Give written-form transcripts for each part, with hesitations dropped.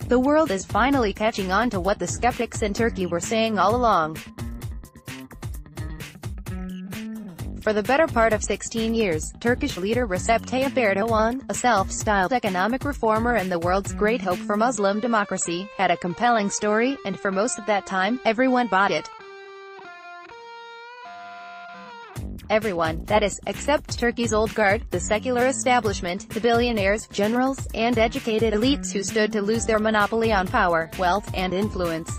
The world is finally catching on to what the skeptics in Turkey were saying all along. For the better part of 16 years, Turkish leader Recep Tayyip Erdogan, a self-styled economic reformer and the world's great hope for Muslim democracy, had a compelling story, and for most of that time, everyone bought it. Everyone, that is, except Turkey's old guard, the secular establishment, the billionaires, generals, and educated elites who stood to lose their monopoly on power, wealth, and influence.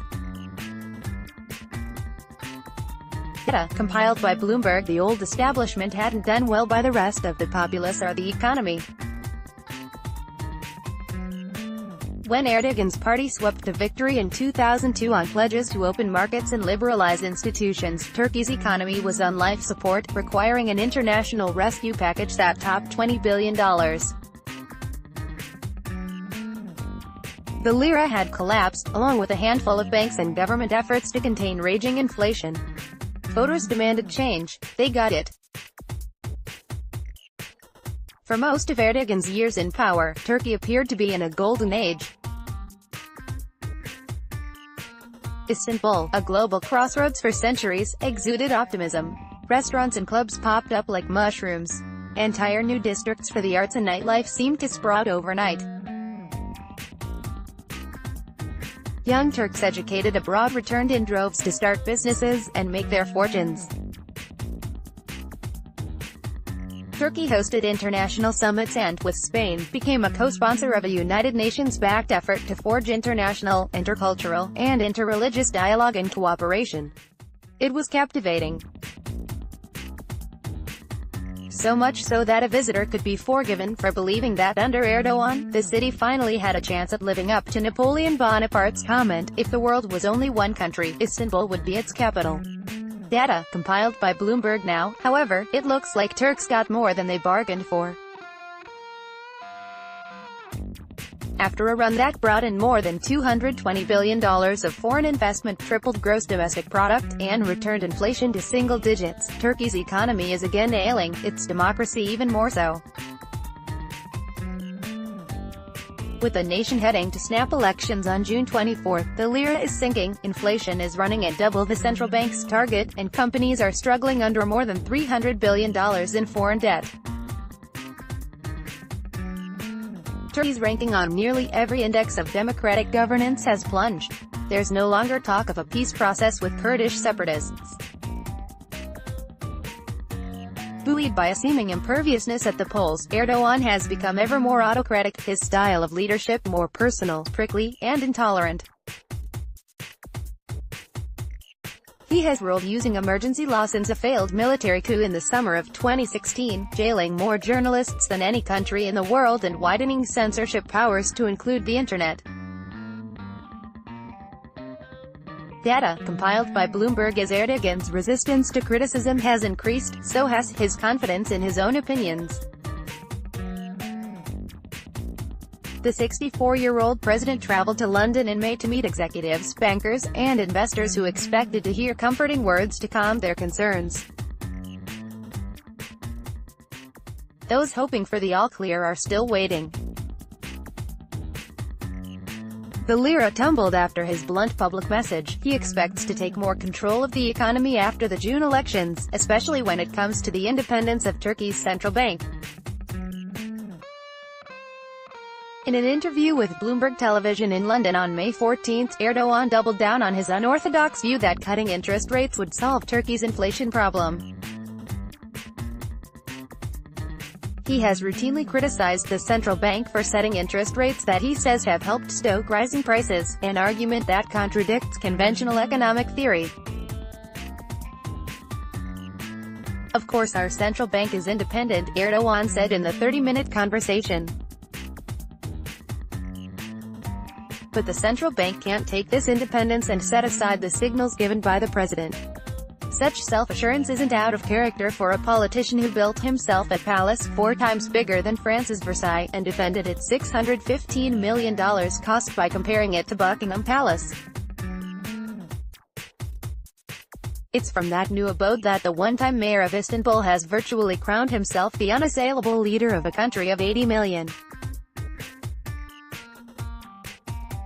Data, compiled by Bloomberg, the old establishment hadn't done well by the rest of the populace or the economy. When Erdogan's party swept to victory in 2002 on pledges to open markets and liberalize institutions, Turkey's economy was on life support, requiring an international rescue package that topped $20 billion. The lira had collapsed, along with a handful of banks and government efforts to contain raging inflation. Voters demanded change. They got it. For most of Erdogan's years in power, Turkey appeared to be in a golden age. Istanbul, a global crossroads for centuries, exuded optimism. Restaurants and clubs popped up like mushrooms. Entire new districts for the arts and nightlife seemed to sprout overnight. Young Turks educated abroad returned in droves to start businesses and make their fortunes. Turkey hosted international summits and, with Spain, became a co-sponsor of a United Nations-backed effort to forge international, intercultural, and interreligious dialogue and cooperation. It was captivating. So much so that a visitor could be forgiven for believing that under Erdogan, the city finally had a chance at living up to Napoleon Bonaparte's comment, "If the world was only one country, Istanbul would be its capital." Data, compiled by Bloomberg now, however, it looks like Turks got more than they bargained for. After a run that brought in more than $220 billion of foreign investment, tripled gross domestic product, and returned inflation to single digits, Turkey's economy is again ailing, its democracy even more so. With the nation heading to snap elections on June 24, the lira is sinking, inflation is running at double the central bank's target, and companies are struggling under more than $300 billion in foreign debt. Turkey's ranking on nearly every index of democratic governance has plunged. There's no longer talk of a peace process with Kurdish separatists. Buoyed by a seeming imperviousness at the polls, Erdogan has become ever more autocratic, his style of leadership more personal, prickly, and intolerant. He has ruled using emergency law since a failed military coup in the summer of 2016, jailing more journalists than any country in the world and widening censorship powers to include the internet. Data, compiled by Bloomberg. As Erdogan's resistance to criticism has increased, so has his confidence in his own opinions. The 64-year-old president traveled to London in May to meet executives, bankers, and investors who expected to hear comforting words to calm their concerns. Those hoping for the all-clear are still waiting. The lira tumbled after his blunt public message. He expects to take more control of the economy after the June elections, especially when it comes to the independence of Turkey's central bank. In an interview with Bloomberg Television in London on May 14, Erdogan doubled down on his unorthodox view that cutting interest rates would solve Turkey's inflation problem. He has routinely criticized the central bank for setting interest rates that he says have helped stoke rising prices, an argument that contradicts conventional economic theory. "Of course our central bank is independent," Erdogan said in the 30-minute conversation. "But the central bank can't take this independence and set aside the signals given by the president. Such self-assurance isn't out of character for a politician who built himself a palace 4 times bigger than France's Versailles, and defended its $615 million cost by comparing it to Buckingham Palace. It's from that new abode that the one-time mayor of Istanbul has virtually crowned himself the unassailable leader of a country of 80 million.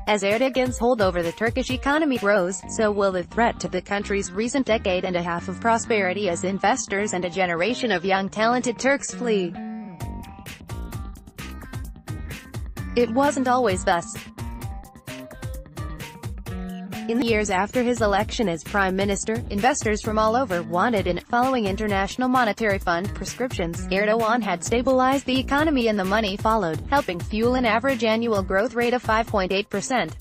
As Erdogan's hold over the Turkish economy grows, so will the threat to the country's recent decade and a half of prosperity as investors and a generation of young talented Turks flee. It wasn't always thus. In the years after his election as prime minister, investors from all over wanted in. Following International Monetary Fund prescriptions, Erdogan had stabilized the economy and the money followed, helping fuel an average annual growth rate of 5.8%.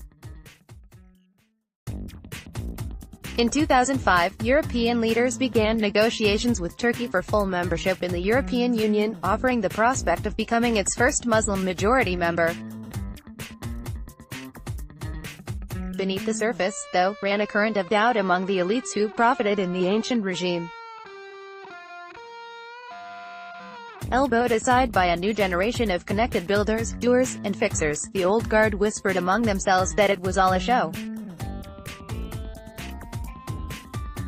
In 2005, European leaders began negotiations with Turkey for full membership in the European Union, offering the prospect of becoming its first Muslim-majority member. Beneath the surface, though, ran a current of doubt among the elites who profited in the ancient regime. Elbowed aside by a new generation of connected builders, doers, and fixers, the old guard whispered among themselves that it was all a show.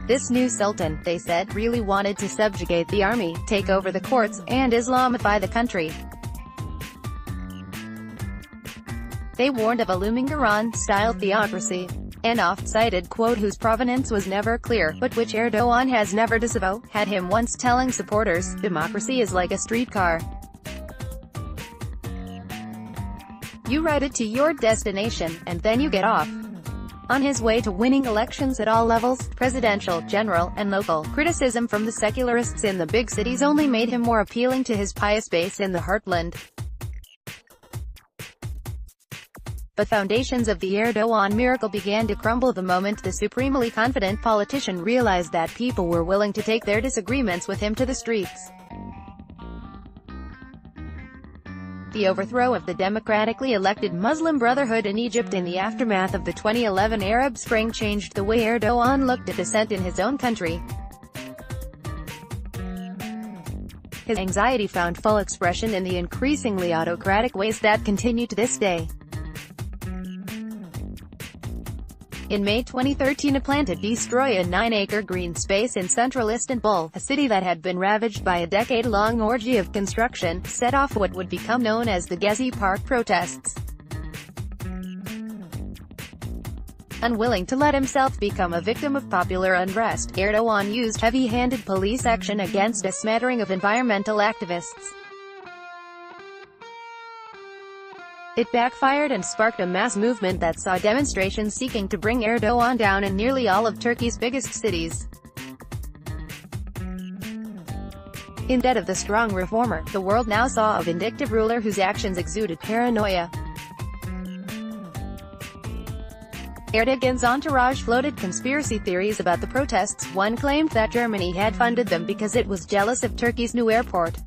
This new sultan, they said, really wanted to subjugate the army, take over the courts, and Islamify the country. They warned of a looming Iran-style theocracy. An oft-cited quote whose provenance was never clear, but which Erdogan has never disavowed, had him once telling supporters, "Democracy is like a streetcar. You ride it to your destination, and then you get off." On his way to winning elections at all levels, presidential, general, and local, criticism from the secularists in the big cities only made him more appealing to his pious base in the heartland. The foundations of the Erdogan miracle began to crumble the moment the supremely confident politician realized that people were willing to take their disagreements with him to the streets. The overthrow of the democratically elected Muslim Brotherhood in Egypt in the aftermath of the 2011 Arab Spring changed the way Erdogan looked at dissent in his own country. His anxiety found full expression in the increasingly autocratic ways that continue to this day. In May 2013, a plan to destroy a 9-acre green space in central Istanbul, a city that had been ravaged by a decade-long orgy of construction, set off what would become known as the Gezi Park protests. Unwilling to let himself become a victim of popular unrest, Erdogan used heavy-handed police action against a smattering of environmental activists. It backfired and sparked a mass movement that saw demonstrations seeking to bring Erdogan down in nearly all of Turkey's biggest cities. Instead of the strong reformer, the world now saw a vindictive ruler whose actions exuded paranoia. Erdogan's entourage floated conspiracy theories about the protests. One claimed that Germany had funded them because it was jealous of Turkey's new airport.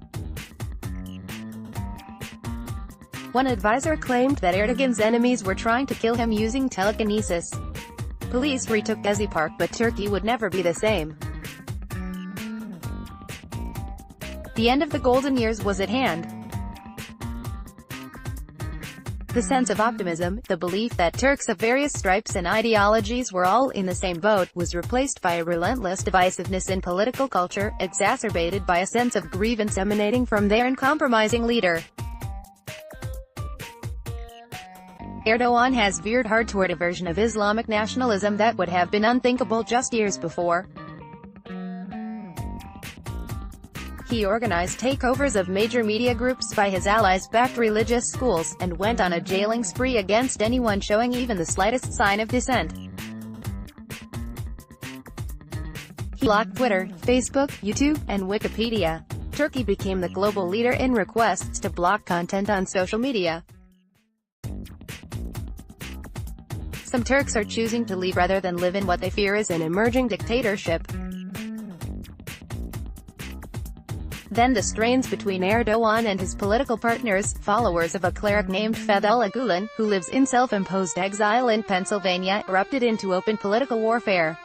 One advisor claimed that Erdogan's enemies were trying to kill him using telekinesis. Police retook Gezi Park, but Turkey would never be the same. The end of the golden years was at hand. The sense of optimism, the belief that Turks of various stripes and ideologies were all in the same boat, was replaced by a relentless divisiveness in political culture, exacerbated by a sense of grievance emanating from their uncompromising leader. Erdogan has veered hard toward a version of Islamic nationalism that would have been unthinkable just years before. He organized takeovers of major media groups by his allies, backed religious schools, and went on a jailing spree against anyone showing even the slightest sign of dissent. He blocked Twitter, Facebook, YouTube, and Wikipedia. Turkey became the global leader in requests to block content on social media. Some Turks are choosing to leave rather than live in what they fear is an emerging dictatorship. Then the strains between Erdogan and his political partners, followers of a cleric named Fethullah Gulen, who lives in self-imposed exile in Pennsylvania, erupted into open political warfare.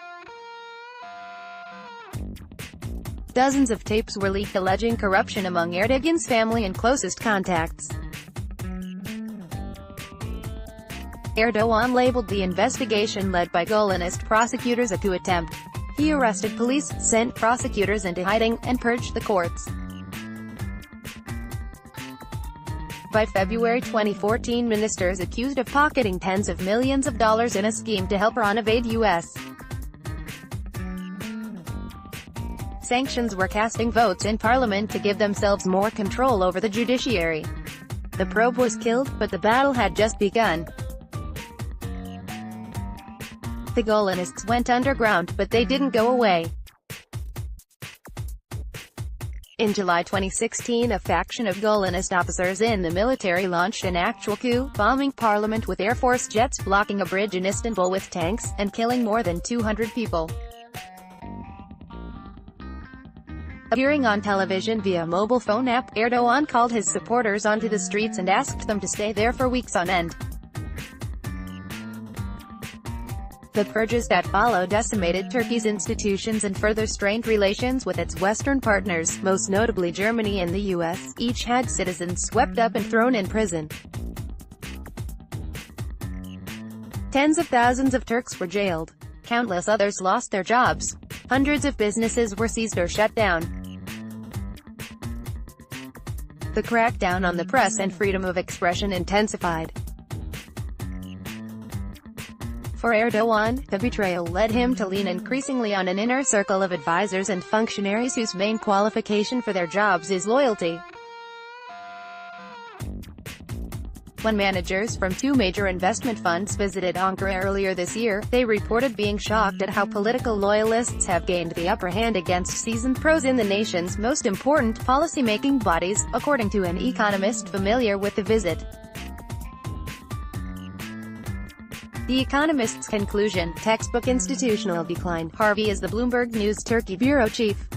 Dozens of tapes were leaked alleging corruption among Erdogan's family and closest contacts. Erdogan labeled the investigation led by Gulenist prosecutors a coup attempt. He arrested police, sent prosecutors into hiding, and purged the courts. By February 2014, ministers accused of pocketing tens of millions of dollars in a scheme to help Iran evade U.S. sanctions were casting votes in parliament to give themselves more control over the judiciary. The probe was killed, but the battle had just begun. The Golanists went underground, but they didn't go away. In July 2016, a faction of Golanist officers in the military launched an actual coup, bombing parliament with Air Force jets, blocking a bridge in Istanbul with tanks, and killing more than 200 people. Appearing on television via mobile phone app, Erdogan called his supporters onto the streets and asked them to stay there for weeks on end. The purges that followed decimated Turkey's institutions and further strained relations with its Western partners, most notably Germany and the US. Each had citizens swept up and thrown in prison. Tens of thousands of Turks were jailed. Countless others lost their jobs. Hundreds of businesses were seized or shut down. The crackdown on the press and freedom of expression intensified. For Erdogan, the betrayal led him to lean increasingly on an inner circle of advisors and functionaries whose main qualification for their jobs is loyalty. When managers from two major investment funds visited Ankara earlier this year, they reported being shocked at how political loyalists have gained the upper hand against seasoned pros in the nation's most important policy-making bodies, according to an economist familiar with the visit. The Economist's conclusion: textbook institutional decline. Harvey is the Bloomberg News Turkey bureau chief.